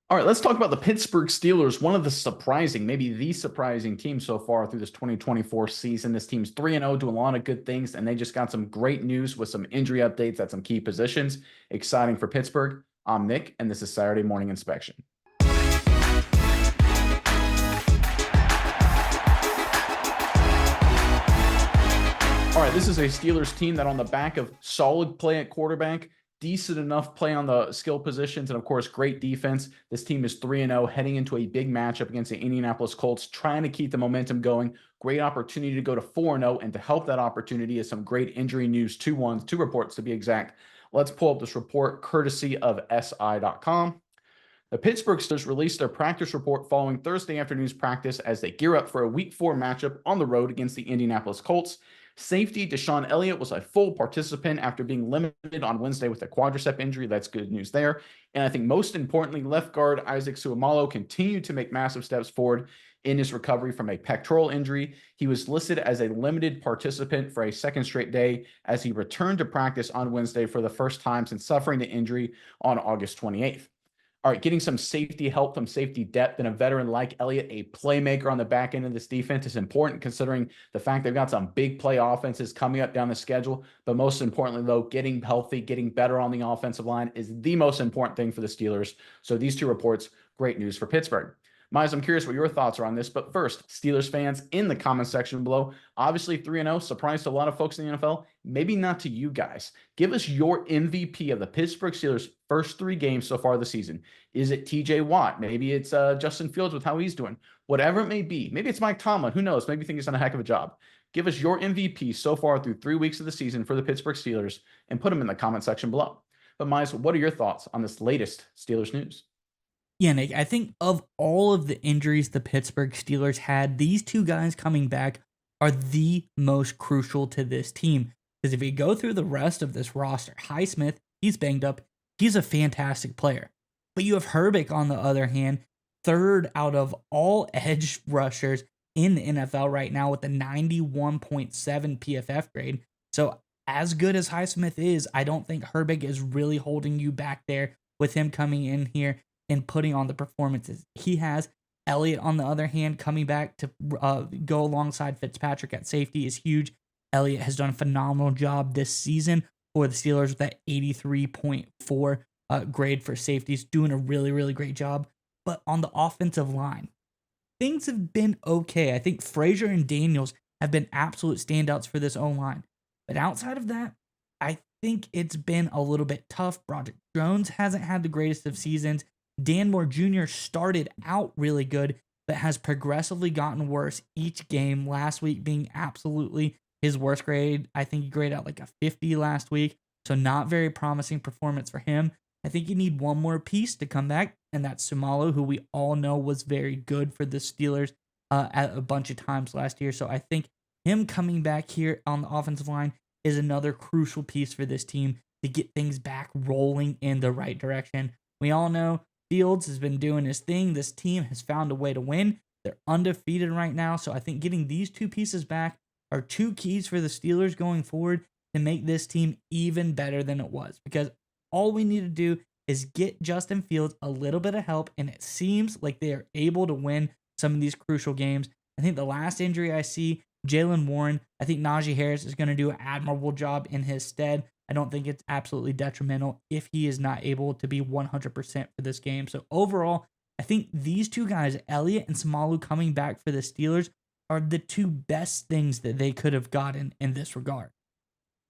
All right, let's talk about the Pittsburgh Steelers, one of the surprising, maybe the surprising team so far through this 2024 season. This team's 3-0, doing a lot of good things, and they just got some great news with some injury updates at some key positions. Exciting for Pittsburgh. I'm Nick, and this is Saturday Morning Inspection. All right, this is a Steelers team that on the back of solid play at quarterback, decent enough play on the skill positions, and of course, great defense. This team is 3-0 heading into a big matchup against the Indianapolis Colts, trying to keep the momentum going. Great opportunity to go to 4-0, and to help that opportunity is some great injury news, two reports to be exact. Let's pull up this report courtesy of SI.com. The Pittsburgh Steelers released their practice report following Thursday afternoon's practice as they gear up for a Week 4 matchup on the road against the Indianapolis Colts. Safety Deshaun Elliott was a full participant after being limited on Wednesday with a quadricep injury. That's good news there. And I think most importantly, left guard Isaac Seumalo continued to make massive steps forward in his recovery from a pectoral injury. He was listed as a limited participant for a second straight day as he returned to practice on Wednesday for the first time since suffering the injury on August 28th. All right, getting some safety help, some safety depth, and a veteran like Elliott, a playmaker on the back end of this defense is important considering the fact they've got some big play offenses coming up down the schedule. But most importantly, though, getting healthy, getting better on the offensive line is the most important thing for the Steelers. So these two reports, great news for Pittsburgh. Miles, I'm curious what your thoughts are on this. But first, Steelers fans in the comment section below, obviously 3-0, surprised a lot of folks in the NFL. Maybe not to you guys. Give us your MVP of the Pittsburgh Steelers' first 3 games so far this season. Is it TJ Watt? Maybe it's Justin Fields with how he's doing. Whatever it may be. Maybe it's Mike Tomlin. Who knows? Maybe you think he's done a heck of a job. Give us your MVP so far through 3 weeks of the season for the Pittsburgh Steelers and put them in the comment section below. But Miles, what are your thoughts on this latest Steelers news? Yeah, Nick, I think of all of the injuries the Pittsburgh Steelers had, these two guys coming back are the most crucial to this team. Because if you go through the rest of this roster, Highsmith, he's banged up. He's a fantastic player. But you have Herbig, on the other hand, third out of all edge rushers in the NFL right now with a 91.7 PFF grade. So as good as Highsmith is, I don't think Herbig is really holding you back there with him coming in here and putting on the performances he has. Elliott, on the other hand, coming back to go alongside Fitzpatrick at safety is huge. Elliott has done a phenomenal job this season for the Steelers with that 83.4 grade for safeties, doing a really, really great job. But on the offensive line, things have been okay. I think Frazier and Daniels have been absolute standouts for this O-line. But outside of that, I think it's been a little bit tough. Broderick Jones hasn't had the greatest of seasons. Dan Moore Jr. started out really good, but has progressively gotten worse each game. Last week being absolutely his worst grade. I think he graded out like a 50 last week. So not very promising performance for him. I think you need one more piece to come back, and that's Seumalo, who we all know was very good for the Steelers at a bunch of times last year. So I think him coming back here on the offensive line is another crucial piece for this team to get things back rolling in the right direction. We all know Fields has been doing his thing. This team has found a way to win. They're undefeated right now. So I think getting these two pieces back are two keys for the Steelers going forward to make this team even better than it was. Because all we need to do is get Justin Fields a little bit of help, and it seems like they are able to win some of these crucial games. I think the last injury I see, Jalen Warren, I think Najee Harris is going to do an admirable job in his stead. I don't think it's absolutely detrimental if he is not able to be 100% for this game. So overall, I think these two guys, Elliott and Seumalo, coming back for the Steelers are the two best things that they could have gotten in this regard.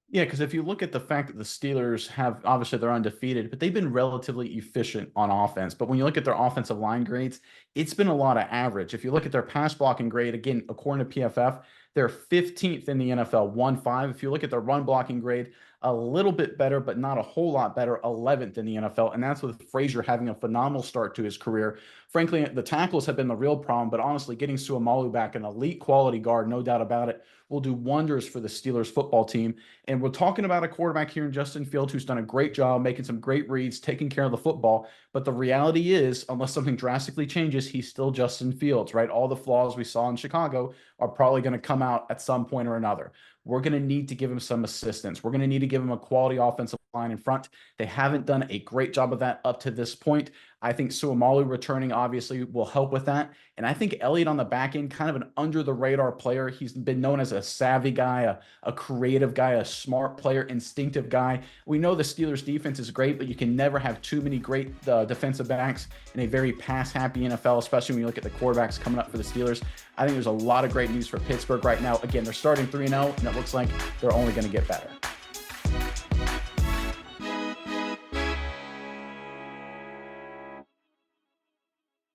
Yeah, because if you look at the fact that the Steelers have, obviously they're undefeated, but they've been relatively efficient on offense. But when you look at their offensive line grades, it's been a lot of average. If you look at their pass blocking grade, again, according to PFF, they're 15th in the NFL, 1-5. If you look at their run blocking grade, a little bit better, but not a whole lot better, 11th in the NFL. And that's with Frazier having a phenomenal start to his career. Frankly, the tackles have been the real problem, but honestly, getting Suamalu back, an elite quality guard, no doubt about it, will do wonders for the Steelers football team. And we're talking about a quarterback here in Justin Fields who's done a great job making some great reads, taking care of the football. But the reality is, unless something drastically changes, he's still Justin Fields, right? All the flaws we saw in Chicago are probably going to come out at some point or another. We're going to need to give him some assistance. We're going to need to give him a quality offensive line in front. They haven't done a great job of that up to this point. I think Suamalu returning obviously will help with that. And I think Elliott on the back end, kind of an under the radar player. He's been known as a savvy guy, a creative guy, a smart player, instinctive guy. We know the Steelers defense is great, but you can never have too many great defensive backs in a very pass happy NFL, especially when you look at the quarterbacks coming up for the Steelers. I think there's a lot of great news for Pittsburgh right now. Again, they're starting 3-0, and it looks like they're only going to get better.